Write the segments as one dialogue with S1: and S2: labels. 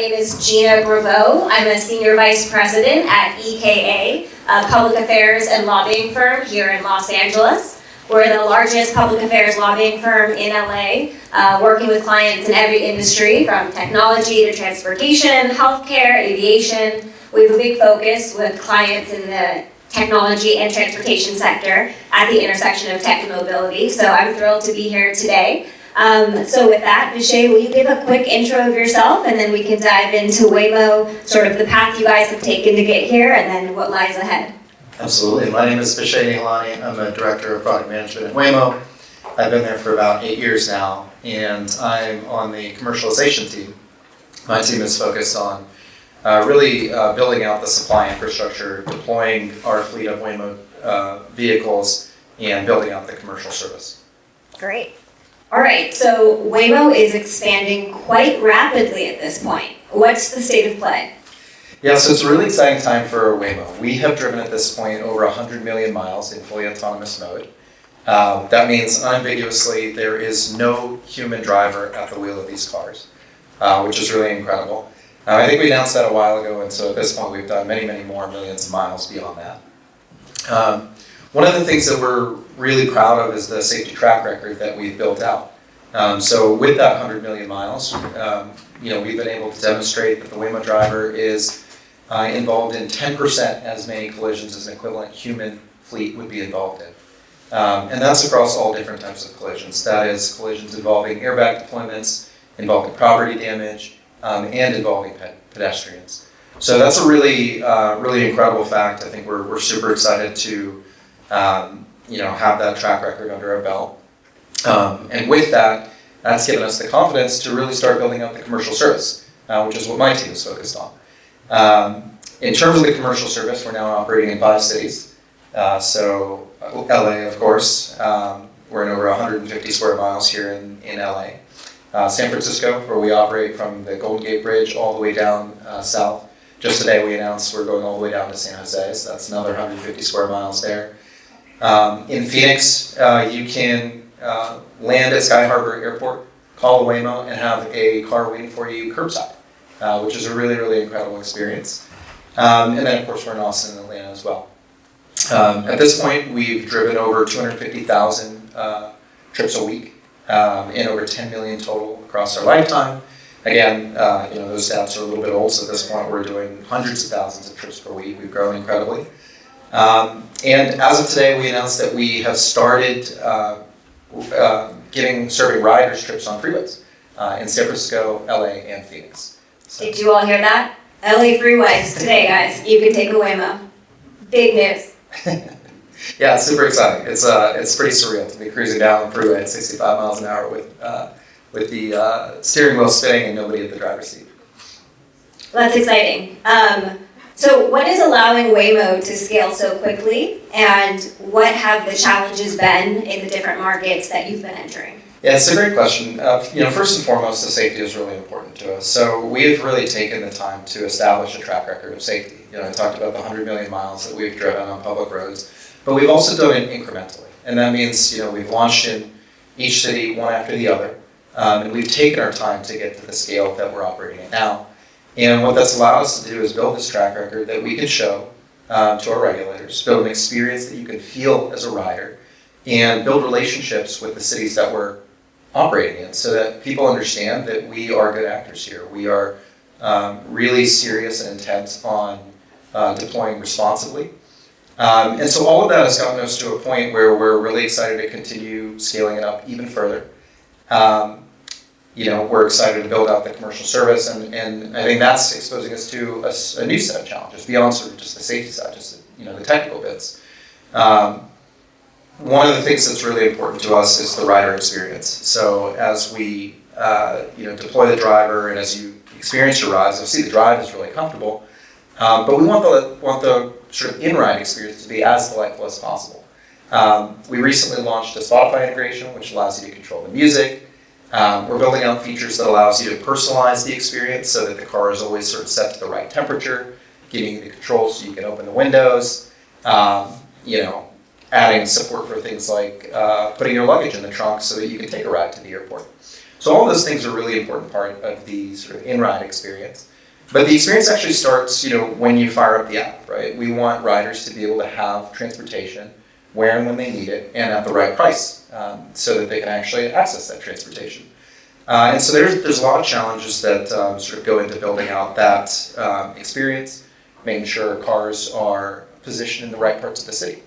S1: name is Gina Graveau. I'm a Senior Vice President at EKA, a public affairs and lobbying firm here in Los Angeles. We're the largest public affairs lobbying firm in LA, working with clients in every industry from technology to transportation, healthcare, aviation. We have a big focus with clients in the technology and transportation sector at the intersection of tech and mobility. So I'm thrilled to be here today. So with that, Vishay, will you give a quick intro of yourself, and then we can dive into Waymo, sort of the path you guys have taken to get here, and then what lies ahead.
S2: Absolutely. My name is Vishay Nihalani. I'm a Director of Product Management at Waymo. I've been there for about 8 years now, and I'm on the commercialization team. My team is focused on really building out the supply infrastructure, deploying our fleet of Waymo vehicles, and building out the commercial service.
S1: Great. All right, so Waymo is expanding quite rapidly at this point. What's the state of play?
S2: Yeah, so it's a really exciting time for Waymo. We have driven at this point over 100 million miles in fully autonomous mode. That means unambiguously there is no human driver at the wheel of these cars, which is really incredible. I think we announced that a while ago, and so at this point we've done many, many more millions of miles beyond that. One of the things that we're really proud of is the safety track record that we've built out. So with that 100 million miles, we've been able to demonstrate that the Waymo driver is involved in 10% as many collisions as an equivalent human fleet would be involved in. And that's across all different types of collisions. That is collisions involving airbag deployments, involving property damage, and involving pedestrians. So that's a really, really incredible fact. I think we're super excited to have that track record under our belt. And with that, that's given us the confidence to really start building out the commercial service, which is what my team is focused on. In terms of the commercial service, we're now operating in 5 cities. So LA, of course, we're in over 150 square miles here in LA. San Francisco, where we operate from the Golden Gate Bridge all the way down south. Just today we announced we're going all the way down to San Jose, so that's another 150 square miles there. In Phoenix, you can land at Sky Harbor Airport, call a Waymo, and have a car waiting for you curbside, which is a really, really incredible experience. And then, of course, we're in Austin and Atlanta as well. At this point, we've driven over 250,000 trips a week, and over 10 million total across our lifetime. Again, those stats are a little bit old, so at this point we're doing hundreds of thousands of trips per week. We've grown incredibly. And as of today, we announced that we have started serving riders trips on freeways in San Francisco, LA, and Phoenix. So.
S1: Did you all hear that? LA freeways today, guys. You can take a Waymo. Big news.
S2: Yeah, it's super exciting. It's pretty surreal to be cruising down the freeway at 65 miles an hour with the steering wheel spinning and nobody at the driver's seat.
S1: Well, that's exciting. So what is allowing Waymo to scale so quickly, and what have the challenges been in the different markets that you've been entering?
S2: Yeah, it's a great question. First and foremost, the safety is really important to us. So we've really taken the time to establish a track record of safety. I talked about the 100 million miles that we've driven on public roads, but we've also done it incrementally. And that means, we've launched in each city one after the other, and we've taken our time to get to the scale that we're operating at now. And what that's allowed us to do is build this track record that we can show to our regulators, build an experience that you can feel as a rider, and build relationships with the cities that we're operating in so that people understand that we are good actors here. We are really serious and intent on deploying responsibly. And so all of that has gotten us to a point where we're really excited to continue scaling it up even further. We're excited to build out the commercial service, and I think that's exposing us to a new set of challenges beyond sort of just the safety side, just the technical bits. One of the things that's really important to us is the rider experience. So as we deploy the driver and as you experience your rides, obviously the drive is really comfortable, but we want the sort of in-ride experience to be as delightful as possible. We recently launched a Spotify integration, which allows you to control the music. We're building out features that allows you to personalize the experience so that the car is always sort of set to the right temperature, giving you the controls so you can open the windows, adding support for things like putting your luggage in the trunk so that you can take a ride to the airport. So all those things are a really important part of the sort of in-ride experience. But the experience actually starts, when you fire up the app, right? We want riders to be able to have transportation where and when they need it and at the right price, so that they can actually access that transportation. And so there's a lot of challenges that sort of go into building out that experience, making sure cars are positioned in the right parts of the city.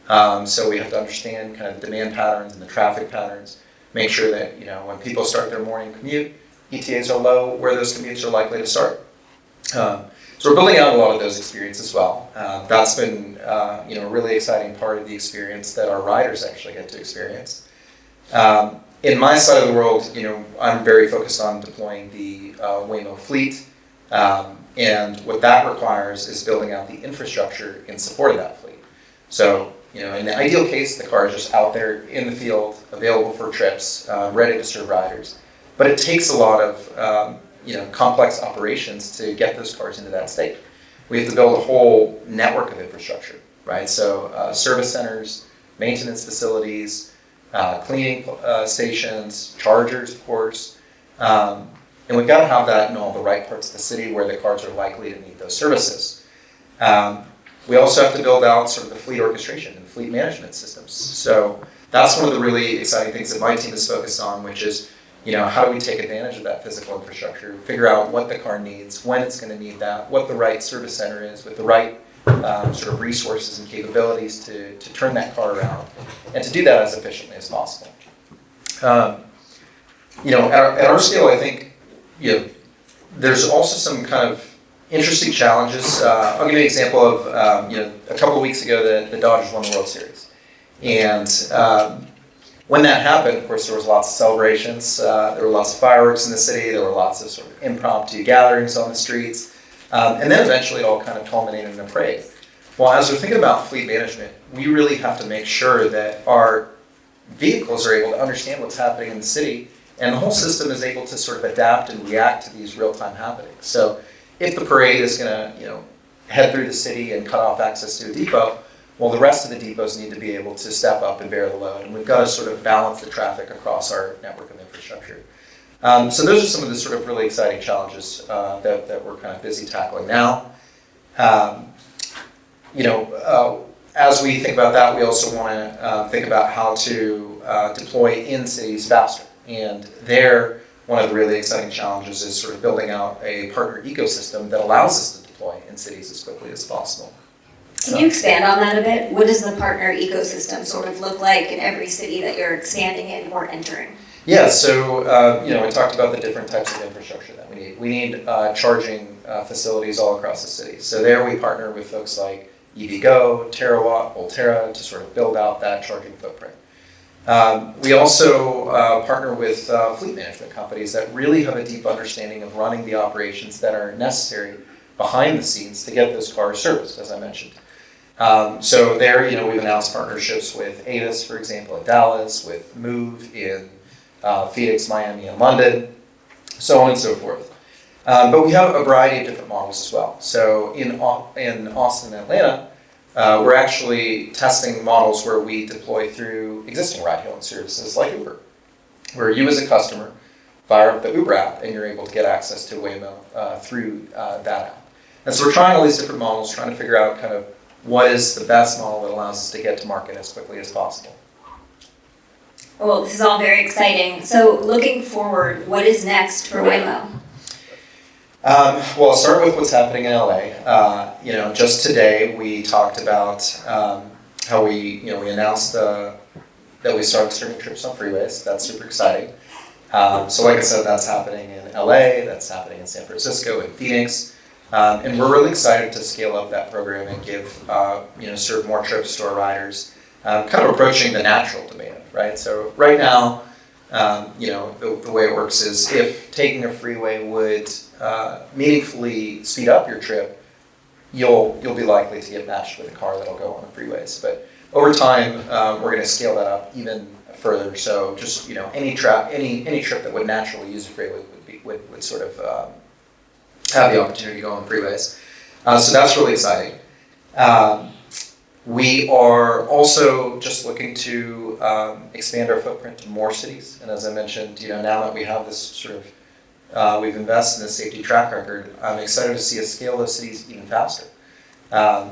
S2: So we have to understand kind of the demand patterns and the traffic patterns, make sure that when people start their morning commute, ETAs are low, where those commutes are likely to start. So we're building out a lot of those experiences as well. That's been a really exciting part of the experience that our riders actually get to experience. In my side of the world, I'm very focused on deploying the Waymo fleet, and what that requires is building out the infrastructure in support of that fleet. So, in the ideal case, the car is just out there in the field, available for trips, ready to serve riders. But it takes a lot of complex operations to get those cars into that state. We have to build a whole network of infrastructure, right? So service centers, maintenance facilities, cleaning stations, chargers, of course. And we've got to have that in all the right parts of the city where the cars are likely to need those services. We also have to build out sort of the fleet orchestration and fleet management systems. So that's one of the really exciting things that my team is focused on, which is, how do we take advantage of that physical infrastructure, figure out what the car needs, when it's going to need that, what the right service center is with the right sort of resources and capabilities to turn that car around, and to do that as efficiently as possible. At our scale, I think, there's also some kind of interesting challenges. I'll give you an example of, a couple of weeks ago, the Dodgers won the World Series. And when that happened, of course, there was lots of celebrations. There were lots of fireworks in the city. There were lots of sort of impromptu gatherings on the streets. And then eventually it all kind of culminated in a parade. Well, as we're thinking about fleet management, we really have to make sure that our vehicles are able to understand what's happening in the city, and the whole system is able to sort of adapt and react to these real-time happenings. So if the parade is going to, head through the city and cut off access to a depot, well, the rest of the depots need to be able to step up and bear the load, and we've got to sort of balance the traffic across our network of infrastructure. So those are some of the sort of really exciting challenges that we're kind of busy tackling now. As we think about that, we also want to think about how to deploy in cities faster. And there, one of the really exciting challenges is sort of building out a partner ecosystem that allows us to deploy in cities as quickly as possible.
S1: Can you expand on that a bit? What does the partner ecosystem sort of look like in every city that you're expanding in or entering?
S2: Yeah, so we talked about the different types of infrastructure that we need. We need charging facilities all across the city. So there we partner with folks like EVgo, Terawatt, Volterra to sort of build out that charging footprint. We also partner with fleet management companies that really have a deep understanding of running the operations that are necessary behind the scenes to get those cars serviced, as I mentioned. So there, we've announced partnerships with Avis, for example, in Dallas, with Move in Phoenix, Miami, and London, so on and so forth. But we have a variety of different models as well. So in Austin and Atlanta, we're actually testing models where we deploy through existing ride-hailing services like Uber, where you as a customer fire up the Uber app and you're able to get access to Waymo through that app. And so we're trying all these different models, trying to figure out kind of what is the best model that allows us to get to market as quickly as possible.
S1: Well, this is all very exciting. So looking forward, what is next for Waymo?
S2: Well, I'll start with what's happening in LA. Just today we talked about how we announced that we started serving trips on freeways. That's super exciting. So like I said, that's happening in LA, that's happening in San Francisco, and Phoenix. And we're really excited to scale up that program and give, serve more trips to our riders, kind of approaching the natural demand, right? So right now, the way it works is if taking a freeway would meaningfully speed up your trip, you'll be likely to get matched with a car that'll go on the freeways. But over time, we're going to scale that up even further. So just any trip that would naturally use a freeway would sort of have the opportunity to go on freeways. So that's really exciting. We are also just looking to expand our footprint to more cities. And as I mentioned, now that we have this sort of, we've invested in this safety track record, I'm excited to see us scale those cities even faster.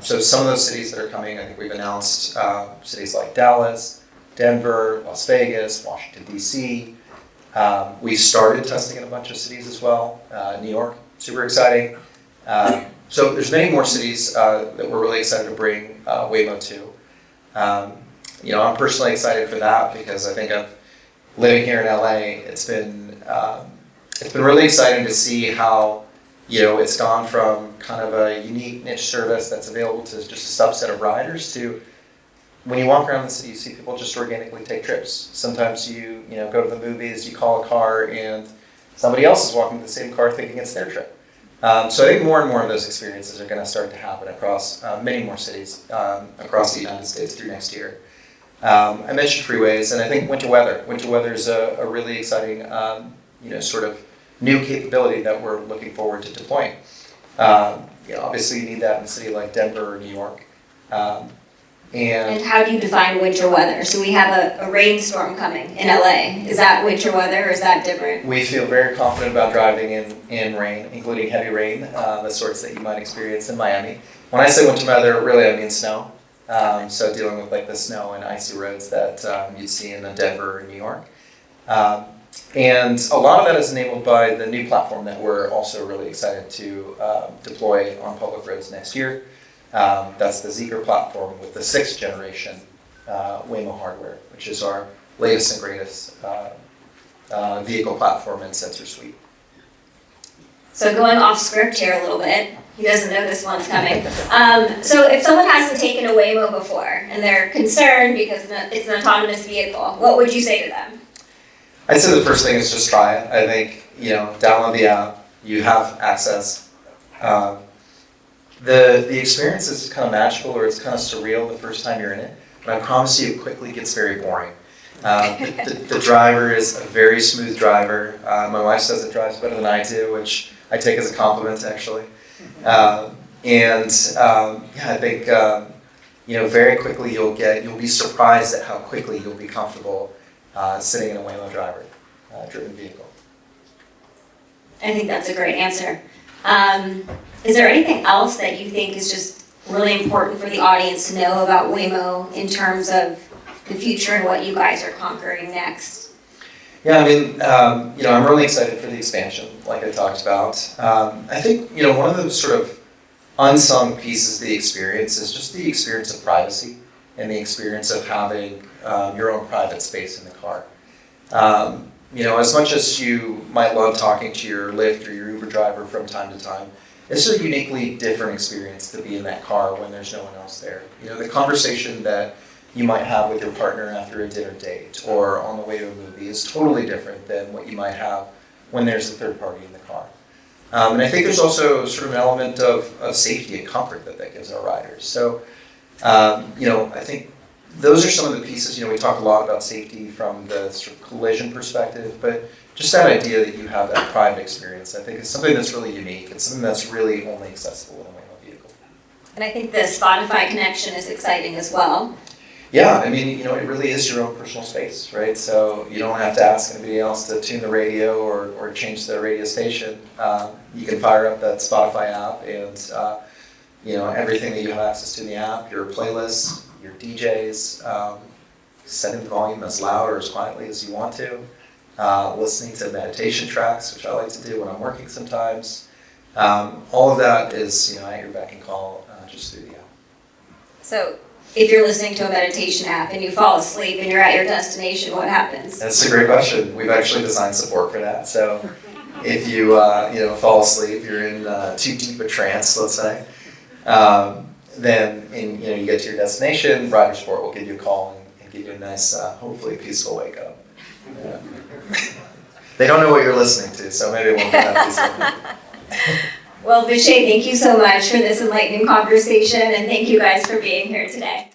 S2: So some of those cities that are coming, I think we've announced cities like Dallas, Denver, Las Vegas, Washington, D.C. We started testing in a bunch of cities as well. New York, super exciting. So there's many more cities that we're really excited to bring Waymo to. I'm personally excited for that because I think living here in LA, it's been really exciting to see how it's gone from kind of a unique niche service that's available to just a subset of riders to when you walk around the city, you see people just organically take trips. Sometimes you go to the movies, you call a car, and somebody else is walking the same car thinking it's their trip. So I think more and more of those experiences are going to start to happen across many more cities across the United States through next year. I mentioned freeways, and I think winter weather. Winter weather is a really exciting, sort of new capability that we're looking forward to deploying. Obviously, you need that in a city like Denver or New York.
S1: And how do you define winter weather? So we have a rainstorm coming in LA. Is that winter weather or is that different?
S2: We feel very confident about driving in rain, including heavy rain, the sorts that you might experience in Miami. When I say winter weather, really I mean snow. So dealing with like the snow and icy roads that you'd see in Denver or New York. And a lot of that is enabled by the new platform that we're also really excited to deploy on public roads next year. That's the Zeekr platform with the 6th generation Waymo hardware, which is our latest and greatest vehicle platform and sensor suite.
S1: So going off script here a little bit, he doesn't know this one's coming. So if someone hasn't taken a Waymo before and they're concerned because it's an autonomous vehicle, what would you say to them?
S2: I'd say the first thing is just try it. I think, download the app, you have access. The experience is kind of magical or it's kind of surreal the first time you're in it, but I promise you it quickly gets very boring. The driver is a very smooth driver. My wife says it drives better than I do, which I take as a compliment actually. I think very quickly you'll be surprised at how quickly you'll be comfortable sitting in a Waymo driven vehicle.
S1: I think that's a great answer. Is there anything else that you think is just really important for the audience to know about Waymo in terms of the future and what you guys are conquering next?
S2: Yeah, I'm really excited for the expansion, like I talked about. I think, one of the sort of unsung pieces of the experience is just the experience of privacy and the experience of having your own private space in the car. As much as you might love talking to your Lyft or your Uber driver from time to time, it's a uniquely different experience to be in that car when there's no one else there. The conversation that you might have with your partner after a dinner date or on the way to a movie is totally different than what you might have when there's a third party in the car. And I think there's also sort of an element of safety and comfort that gives our riders. So, I think those are some of the pieces. We talk a lot about safety from the sort of collision perspective, but just that idea that you have that private experience, I think is something that's really unique. It's something that's really only accessible in a Waymo vehicle.
S1: And I think the Spotify connection is exciting as well.
S2: Yeah, it really is your own personal space, right? So you don't have to ask anybody else to tune the radio or change the radio station. You can fire up that Spotify app and everything that you have access to in the app, your playlists, your DJs, setting the volume as loud or as quietly as you want to, listening to meditation tracks, which I like to do when I'm working sometimes. All of that is at your beck and call just through the app. So
S1: if you're listening to a meditation app and you fall asleep and you're at your destination, what happens?
S2: That's a great question. We've actually designed support for that. So if you fall asleep, you're in too deep a trance, let's say, then you get to your destination, Rider Support will give you a call and give you a nice, hopefully peaceful wake up. They don't know what you're listening to, so maybe it won't be that peaceful.
S1: Well, Vishay, thank you so much for this enlightening conversation, and thank you guys for being here today.